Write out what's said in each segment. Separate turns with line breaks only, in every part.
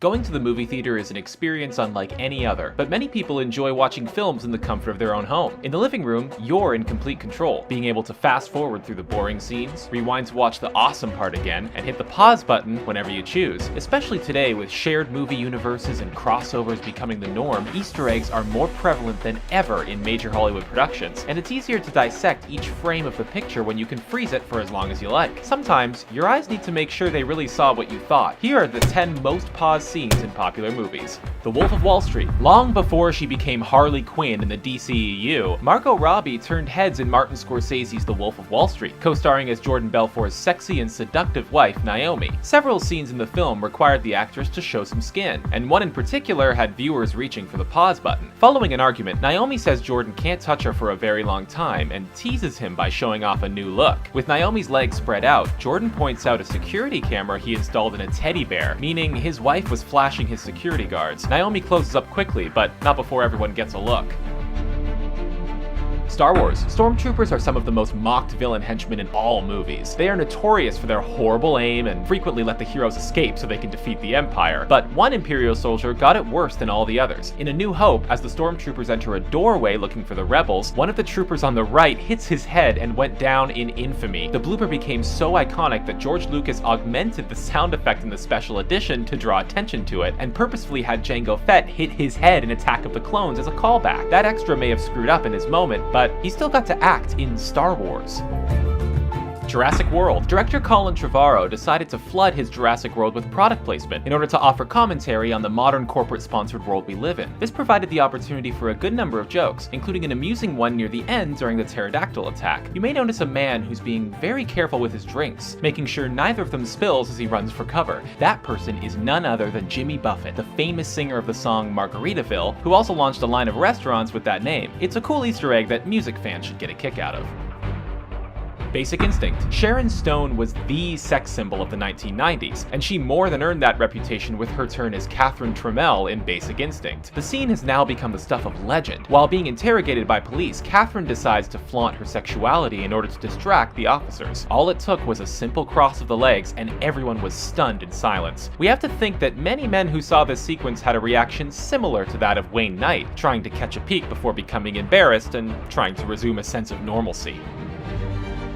Going to the movie theater is an experience unlike any other, but many people enjoy watching films in the comfort of their own home. In the living room, you're in complete control, being able to fast forward through the boring scenes, rewind to watch the awesome part again, and hit the pause button whenever you choose. Especially today, with shared movie universes and crossovers becoming the norm, Easter eggs are more prevalent than ever in major Hollywood productions, and it's easier to dissect each frame of the picture when you can freeze it for as long as you like. Sometimes, your eyes need to make sure they really saw what you thought. Here are the 10 most paused scenes in popular movies. The Wolf of Wall Street. Long before she became Harley Quinn in the DCEU, Margot Robbie turned heads in Martin Scorsese's The Wolf of Wall Street, co-starring as Jordan Belfort's sexy and seductive wife, Naomi. Several scenes in the film required the actress to show some skin, and one in particular had viewers reaching for the pause button. Following an argument, Naomi says Jordan can't touch her for a very long time and teases him by showing off a new look. With Naomi's legs spread out, Jordan points out a security camera he installed in a teddy bear, meaning his wife was flashing his security guards. Naomi closes up quickly, but not before everyone gets a look. Star Wars. Stormtroopers are some of the most mocked villain henchmen in all movies. They are notorious for their horrible aim and frequently let the heroes escape so they can defeat the Empire, but one Imperial soldier got it worse than all the others. In A New Hope, as the Stormtroopers enter a doorway looking for the rebels, one of the troopers on the right hits his head and went down in infamy. The blooper became so iconic that George Lucas augmented the sound effect in the special edition to draw attention to it, and purposefully had Jango Fett hit his head in Attack of the Clones as a callback. That extra may have screwed up in his moment, but he still got to act in Star Wars. Jurassic World. Director Colin Trevorrow decided to flood his Jurassic World with product placement in order to offer commentary on the modern corporate-sponsored world we live in. This provided the opportunity for a good number of jokes, including an amusing one near the end during the pterodactyl attack. You may notice a man who's being very careful with his drinks, making sure neither of them spills as he runs for cover. That person is none other than Jimmy Buffett, the famous singer of the song Margaritaville, who also launched a line of restaurants with that name. It's a cool Easter egg that music fans should get a kick out of. Basic Instinct. Sharon Stone was the sex symbol of the 1990s, and she more than earned that reputation with her turn as Catherine Trammell in Basic Instinct. The scene has now become the stuff of legend. While being interrogated by police, Catherine decides to flaunt her sexuality in order to distract the officers. All it took was a simple cross of the legs, and everyone was stunned in silence. We have to think that many men who saw this sequence had a reaction similar to that of Wayne Knight, trying to catch a peek before becoming embarrassed and trying to resume a sense of normalcy.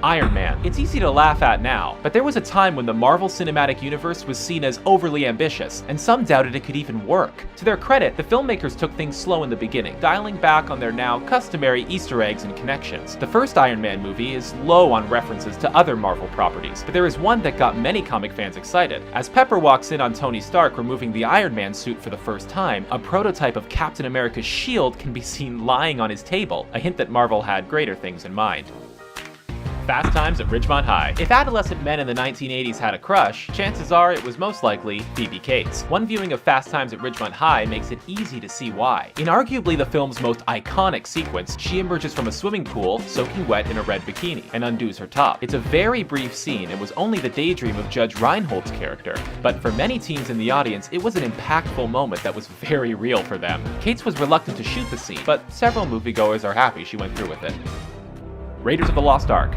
Iron Man. It's easy to laugh at now, but there was a time when the Marvel Cinematic Universe was seen as overly ambitious, and some doubted it could even work. To their credit, the filmmakers took things slow in the beginning, dialing back on their now customary Easter eggs and connections. The first Iron Man movie is low on references to other Marvel properties, but there is one that got many comic fans excited. As Pepper walks in on Tony Stark removing the Iron Man suit for the first time, a prototype of Captain America's shield can be seen lying on his table, a hint that Marvel had greater things in mind. Fast Times at Ridgemont High. If adolescent men in the 1980s had a crush, chances are it was most likely Phoebe Cates. One viewing of Fast Times at Ridgemont High makes it easy to see why. In arguably the film's most iconic sequence, she emerges from a swimming pool, soaking wet in a red bikini, and undoes her top. It's a very brief scene and was only the daydream of Judge Reinhold's character, but for many teens in the audience, it was an impactful moment that was very real for them. Cates was reluctant to shoot the scene, but several moviegoers are happy she went through with it. Raiders of the Lost Ark.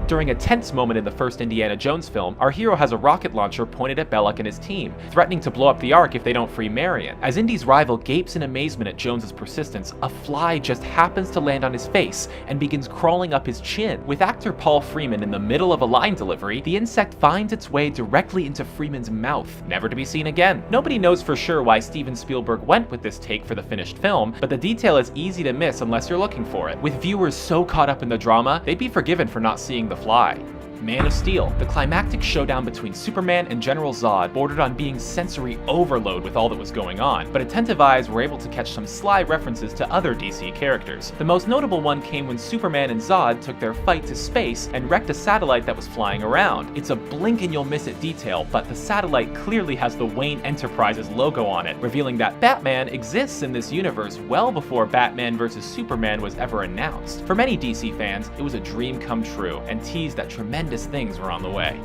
During a tense moment in the first Indiana Jones film, our hero has a rocket launcher pointed at Belloc and his team, threatening to blow up the Ark if they don't free Marion. As Indy's rival gapes in amazement at Jones's persistence, a fly just happens to land on his face and begins crawling up his chin. With actor Paul Freeman in the middle of a line delivery, the insect finds its way directly into Freeman's mouth, never to be seen again. Nobody knows for sure why Steven Spielberg went with this take for the finished film, but the detail is easy to miss unless you're looking for it. With viewers so caught up in the drama, they'd be forgiven for not seeing the fly. Man of Steel. The climactic showdown between Superman and General Zod bordered on being sensory overload with all that was going on, but attentive eyes were able to catch some sly references to other DC characters. The most notable one came when Superman and Zod took their fight to space and wrecked a satellite that was flying around. It's a blink and you'll miss it detail, but the satellite clearly has the Wayne Enterprises logo on it, revealing that Batman exists in this universe well before Batman vs. Superman was ever announced. For many DC fans, it was a dream come true and teased that tremendous things were on the way.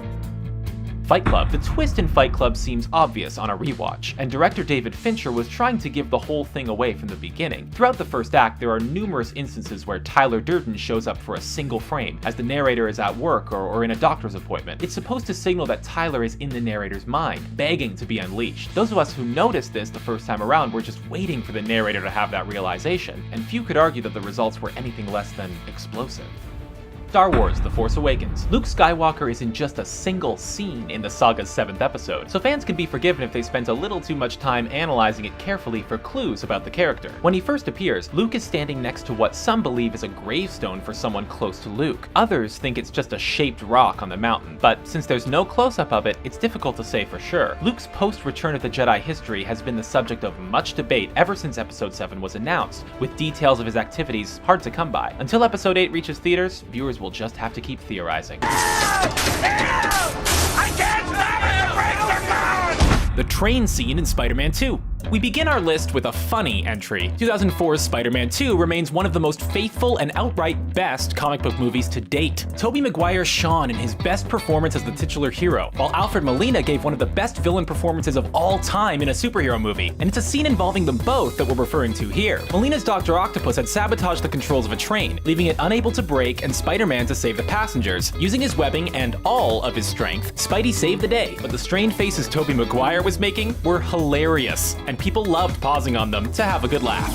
Fight Club. The twist in Fight Club seems obvious on a rewatch, and director David Fincher was trying to give the whole thing away from the beginning. Throughout the first act, there are numerous instances where Tyler Durden shows up for a single frame, as the narrator is at work or in a doctor's appointment. It's supposed to signal that Tyler is in the narrator's mind, begging to be unleashed. Those of us who noticed this the first time around were just waiting for the narrator to have that realization, and few could argue that the results were anything less than explosive. Star Wars: The Force Awakens. Luke Skywalker is in just a single scene in the saga's 7th episode, so fans can be forgiven if they spent a little too much time analyzing it carefully for clues about the character. When he first appears, Luke is standing next to what some believe is a gravestone for someone close to Luke. Others think it's just a shaped rock on the mountain, but since there's no close-up of it, it's difficult to say for sure. Luke's post-Return of the Jedi history has been the subject of much debate ever since Episode 7 was announced, with details of his activities hard to come by. Until Episode 8 reaches theaters, viewers will just have to keep theorizing.
I can't stop it! The brakes are gone!
The train scene in Spider-Man 2. We begin our list with a funny entry. 2004's Spider-Man 2 remains one of the most faithful and outright best comic book movies to date. Tobey Maguire shone in his best performance as the titular hero, while Alfred Molina gave one of the best villain performances of all time in a superhero movie. And it's a scene involving them both that we're referring to here. Molina's Dr. Octopus had sabotaged the controls of a train, leaving it unable to brake and Spider-Man to save the passengers. Using his webbing and all of his strength, Spidey saved the day, but the strained faces Tobey Maguire was making were hilarious, and people loved pausing on them to have a good laugh.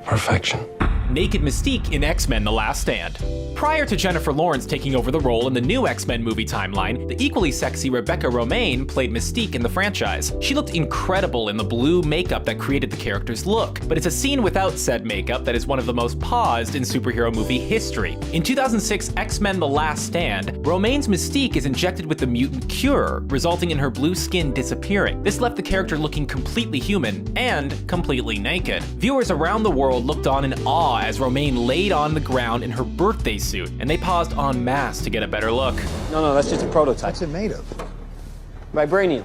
Perfection.
Naked Mystique in X-Men: The Last Stand. Prior to Jennifer Lawrence taking over the role in the new X-Men movie timeline, the equally sexy Rebecca Romijn played Mystique in the franchise. She looked incredible in the blue makeup that created the character's look, but it's a scene without said makeup that is one of the most paused in superhero movie history. In 2006 X-Men: The Last Stand, Romijn's Mystique is injected with the mutant cure, resulting in her blue skin disappearing. This left the character looking completely human and completely naked. Viewers around the world looked on in awe as Romijn laid on the ground in her birthday suit, and they paused en masse to get a better look.
No, that's just a prototype.
What's it made of?
Vibranium.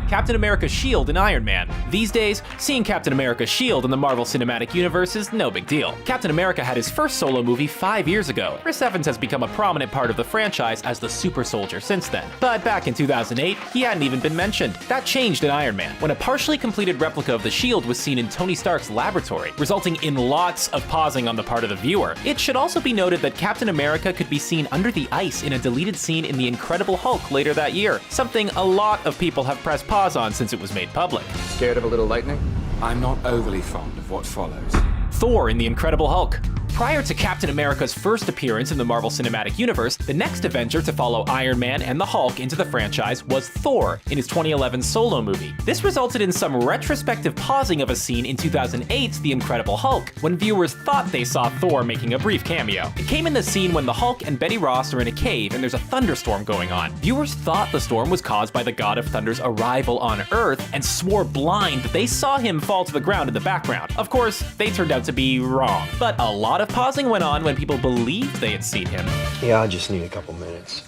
Captain America's shield in Iron Man. These days, seeing Captain America's shield in the Marvel Cinematic Universe is no big deal. Captain America had his first solo movie 5 years ago. Chris Evans has become a prominent part of the franchise as the super soldier since then. But back in 2008, he hadn't even been mentioned. That changed in Iron Man, when a partially completed replica of the shield was seen in Tony Stark's laboratory, resulting in lots of pausing on the part of the viewer. It should also be noted that Captain America could be seen under the ice in a deleted scene in The Incredible Hulk later that year, something a lot of people have pressed pause on since it was made public.
Scared of a little lightning?
I'm not overly fond of what follows.
Thor in The Incredible Hulk. Prior to Captain America's first appearance in the Marvel Cinematic Universe, the next Avenger to follow Iron Man and the Hulk into the franchise was Thor in his 2011 solo movie. This resulted in some retrospective pausing of a scene in 2008's The Incredible Hulk, when viewers thought they saw Thor making a brief cameo. It came in the scene when the Hulk and Betty Ross are in a cave and there's a thunderstorm going on. Viewers thought the storm was caused by the God of Thunder's arrival on Earth and swore blind that they saw him fall to the ground in the background. Of course, they turned out to be wrong, but a lot of pausing went on when people believed they had seen him.
Yeah, I just need a couple minutes.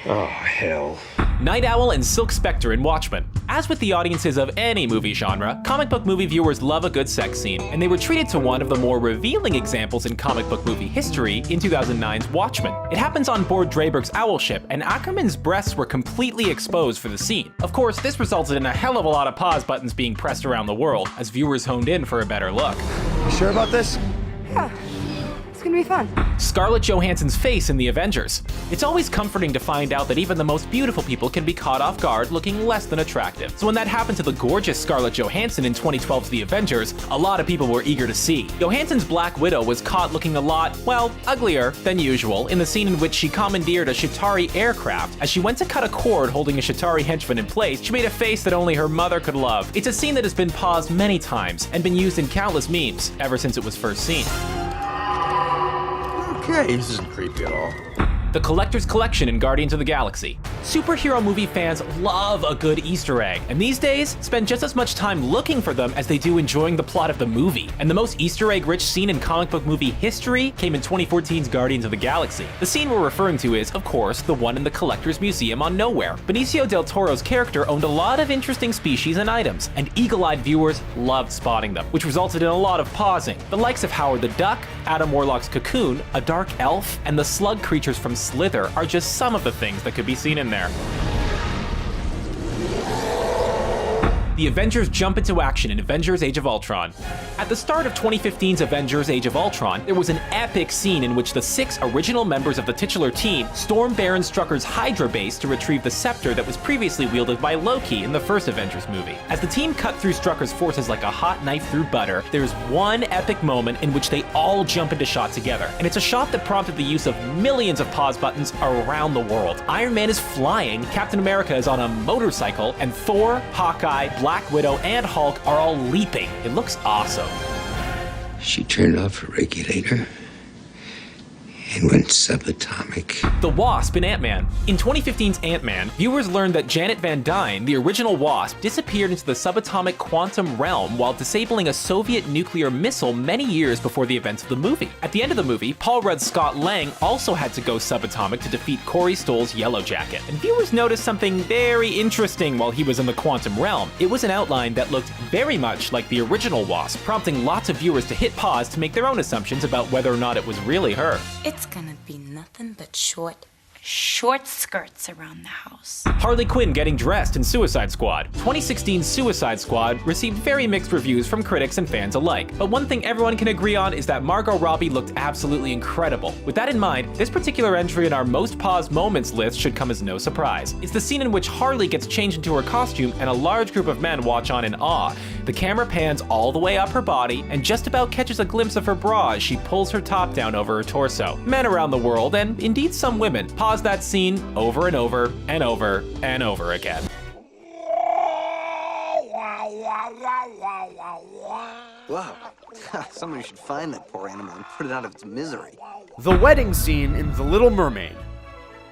Oh, hell.
Night Owl and Silk Spectre in Watchmen. As with the audiences of any movie genre, comic book movie viewers love a good sex scene, and they were treated to one of the more revealing examples in comic book movie history in 2009's Watchmen. It happens on board Dreyberg's Owl ship, and Ackerman's breasts were completely exposed for the scene. Of course, this resulted in a hell of a lot of pause buttons being pressed around the world, as viewers honed in for a better look.
You sure about this?
Yeah, it's gonna be fun.
Scarlett Johansson's face in The Avengers. It's always comforting to find out that even the most beautiful people can be caught off guard looking less than attractive. So when that happened to the gorgeous Scarlett Johansson in 2012's The Avengers, a lot of people were eager to see. Johansson's Black Widow was caught looking a lot, well, uglier than usual in the scene in which she commandeered a Chitauri aircraft. As she went to cut a cord holding a Chitauri henchman in place, she made a face that only her mother could love. It's a scene that has been paused many times and been used in countless memes ever since it was first seen.
Okay, this isn't creepy at all.
The Collector's Collection in Guardians of the Galaxy. Superhero movie fans love a good Easter egg, and these days spend just as much time looking for them as they do enjoying the plot of the movie. And the most Easter egg-rich scene in comic book movie history came in 2014's Guardians of the Galaxy. The scene we're referring to is, of course, the one in the Collector's Museum on Nowhere. Benicio del Toro's character owned a lot of interesting species and items, and eagle-eyed viewers loved spotting them, which resulted in a lot of pausing. The likes of Howard the Duck, Adam Warlock's Cocoon, a dark elf, and the slug creatures from Slither are just some of the things that could be seen in there. The Avengers jump into action in Avengers Age of Ultron. At the start of 2015's Avengers Age of Ultron, there was an epic scene in which the 6 original members of the titular team storm Baron Strucker's Hydra base to retrieve the scepter that was previously wielded by Loki in the first Avengers movie. As the team cut through Strucker's forces like a hot knife through butter, there's one epic moment in which they all jump into shot together, and it's a shot that prompted the use of millions of pause buttons around the world. Iron Man is flying, Captain America is on a motorcycle, and Thor, Hawkeye, Black Widow, and Hulk are all leaping. It looks awesome.
She turned off her regulator and went subatomic.
The Wasp in Ant-Man. In 2015's Ant-Man, viewers learned that Janet Van Dyne, the original Wasp, disappeared into the subatomic quantum realm while disabling a Soviet nuclear missile many years before the events of the movie. At the end of the movie, Paul Rudd's Scott Lang also had to go subatomic to defeat Corey Stoll's Yellow Jacket. And viewers noticed something very interesting while he was in the quantum realm. It was an outline that looked very much like the original Wasp, prompting lots of viewers to hit pause to make their own assumptions about whether or not it was really her.
It's gonna be nothing but short skirts around the house.
Harley Quinn getting dressed in Suicide Squad. 2016's Suicide Squad received very mixed reviews from critics and fans alike, but one thing everyone can agree on is that Margot Robbie looked absolutely incredible. With that in mind, this particular entry in our most paused moments list should come as no surprise. It's the scene in which Harley gets changed into her costume and a large group of men watch on in awe. The camera pans all the way up her body and just about catches a glimpse of her bra as she pulls her top down over her torso. Men around the world, and indeed some women, pause that scene over and over and over and over again.
Wow. Somebody should find that poor animal and put it out of its misery.
The wedding scene in The Little Mermaid.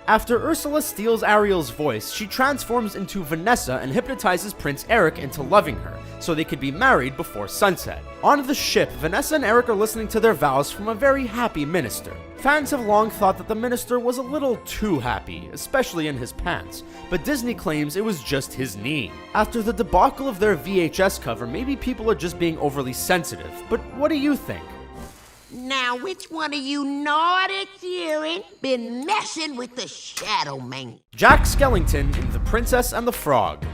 After Ursula steals Ariel's voice, she transforms into Vanessa and hypnotizes Prince Eric into loving her, so they could be married before sunset. On the ship, Vanessa and Eric are listening to their vows from a very happy minister. Fans have long thought that the minister was a little too happy, especially in his pants, but Disney claims it was just his knee. After the debacle of their VHS cover, maybe people are just being overly sensitive, but what do you think?
Now, which one of you naughty children been messing with the Shadow Man?
Jack Skellington in The Princess and the Frog.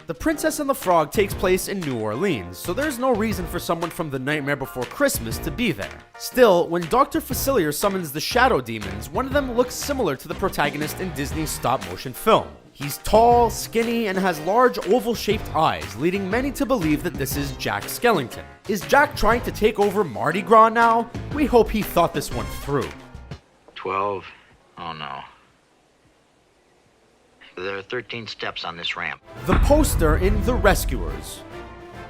The Princess and the Frog takes place in New Orleans, so there's no reason for someone from The Nightmare Before Christmas to be there. Still, when Dr. Facilier summons the Shadow Demons, one of them looks similar to the protagonist in Disney's stop-motion film. He's tall, skinny, and has large oval-shaped eyes, leading many to believe that this is Jack Skellington. Is Jack trying to take over Mardi Gras now? We hope he thought this one through.
12. Oh no. There are 13 steps on this ramp.
The poster in The Rescuers.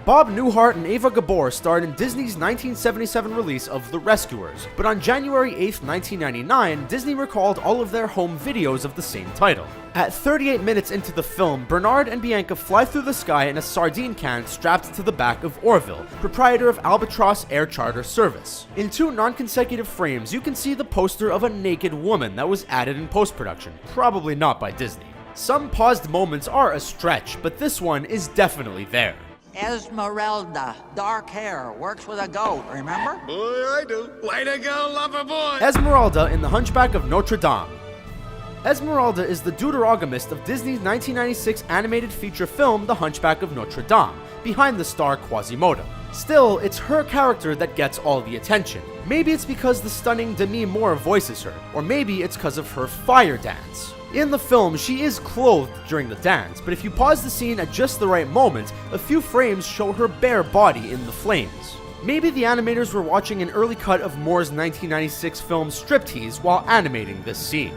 Bob Newhart and Ava Gabor starred in Disney's 1977 release of The Rescuers, but on January 8, 1999, Disney recalled all of their home videos of the same title. At 38 minutes into the film, Bernard and Bianca fly through the sky in a sardine can strapped to the back of Orville, proprietor of Albatross Air Charter Service. In 2 non-consecutive frames, you can see the poster of a naked woman that was added in post-production, probably not by Disney. Some paused moments are a stretch, but this one is definitely there.
Esmeralda, dark hair, works with a goat, remember?
Boy, I do. Way to go, lover boy!
Esmeralda in The Hunchback of Notre Dame. Esmeralda is the deuterogamist of Disney's 1996 animated feature film The Hunchback of Notre Dame, behind the star Quasimodo. Still, it's her character that gets all the attention. Maybe it's because the stunning Demi Moore voices her, or maybe it's because of her fire dance. In the film, she is clothed during the dance, but if you pause the scene at just the right moment, a few frames show her bare body in the flames. Maybe the animators were watching an early cut of Moore's 1996 film Striptease while animating this scene.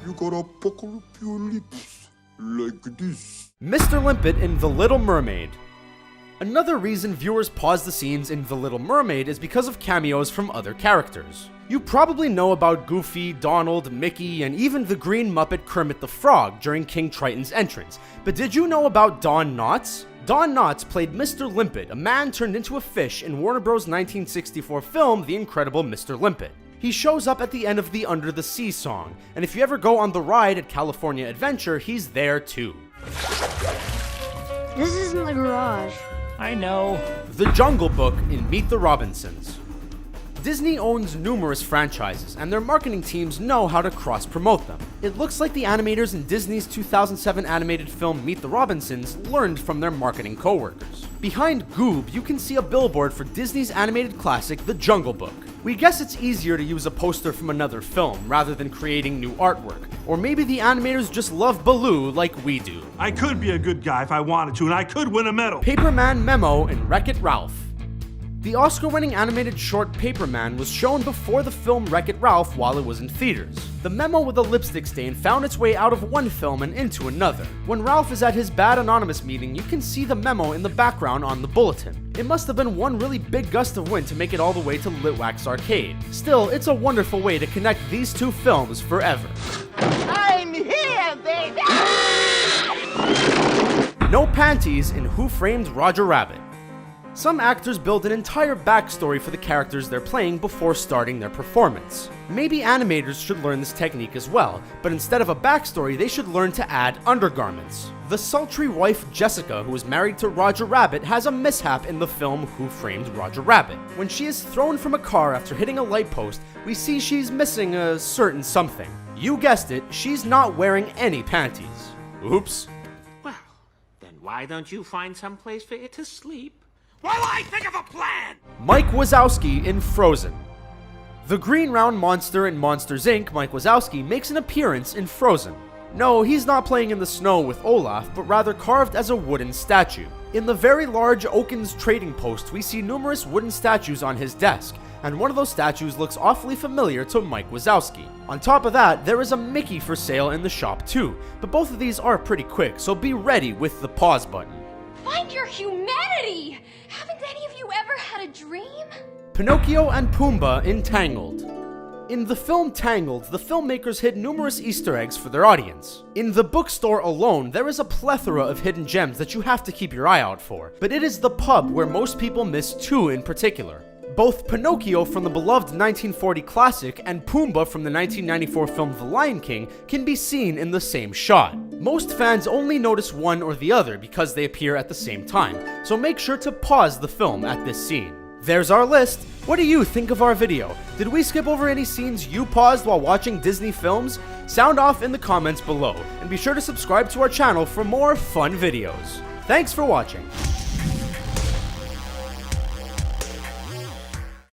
You gotta pucker up your lips like this.
Mr. Limpet in The Little Mermaid. Another reason viewers pause the scenes in The Little Mermaid is because of cameos from other characters. You probably know about Goofy, Donald, Mickey, and even the green Muppet Kermit the Frog during King Triton's entrance, but did you know about Don Knotts? Don Knotts played Mr. Limpet, a man turned into a fish in Warner Bros. 1964 film The Incredible Mr. Limpet. He shows up at the end of the Under the Sea song, and if you ever go on the ride at California Adventure, he's there too.
This isn't the garage.
I know.
The Jungle Book in Meet the Robinsons. Disney owns numerous franchises, and their marketing teams know how to cross-promote them. It looks like the animators in Disney's 2007 animated film Meet the Robinsons learned from their marketing co-workers. Behind Goob, you can see a billboard for Disney's animated classic, The Jungle Book. We guess it's easier to use a poster from another film rather than creating new artwork. Or maybe the animators just love Baloo like we do.
I could be a good guy if I wanted to, and I could win a medal.
Paperman Memo and Wreck-It Ralph. The Oscar-winning animated short Paperman was shown before the film Wreck-It Ralph while it was in theaters. The memo with a lipstick stain found its way out of one film and into another. When Ralph is at his Bad Anonymous meeting, you can see the memo in the background on the bulletin. It must have been one really big gust of wind to make it all the way to Litwax Arcade. Still, it's a wonderful way to connect these two films forever.
I'm here, baby!
No panties in Who Framed Roger Rabbit. Some actors build an entire backstory for the characters they're playing before starting their performance. Maybe animators should learn this technique as well, but instead of a backstory, they should learn to add undergarments. The sultry wife Jessica, who is married to Roger Rabbit, has a mishap in the film Who Framed Roger Rabbit. When she is thrown from a car after hitting a light post, we see she's missing a certain something. You guessed it, she's not wearing any panties. Oops.
Well, then why don't you find some place for it to sleep? While I think of a plan!
Mike Wazowski in Frozen. The green round monster in Monsters Inc., Mike Wazowski, makes an appearance in Frozen. No, he's not playing in the snow with Olaf, but rather carved as a wooden statue. In the very large Oaken's trading post, we see numerous wooden statues on his desk, and one of those statues looks awfully familiar to Mike Wazowski. On top of that, there is a Mickey for sale in the shop too, but both of these are pretty quick, so be ready with the pause button.
Find your humanity! Haven't any of you ever had a dream?
Pinocchio and Pumbaa in Tangled. In the film Tangled, the filmmakers hid numerous Easter eggs for their audience. In the bookstore alone, there is a plethora of hidden gems that you have to keep your eye out for, but it is the pub where most people miss two in particular. Both Pinocchio from the beloved 1940 classic and Pumbaa from the 1994 film The Lion King can be seen in the same shot. Most fans only notice one or the other because they appear at the same time, so make sure to pause the film at this scene. There's our list. What do you think of our video? Did we skip over any scenes you paused while watching Disney films? Sound off in the comments below, and be sure to subscribe to our channel for more fun videos. Thanks for watching.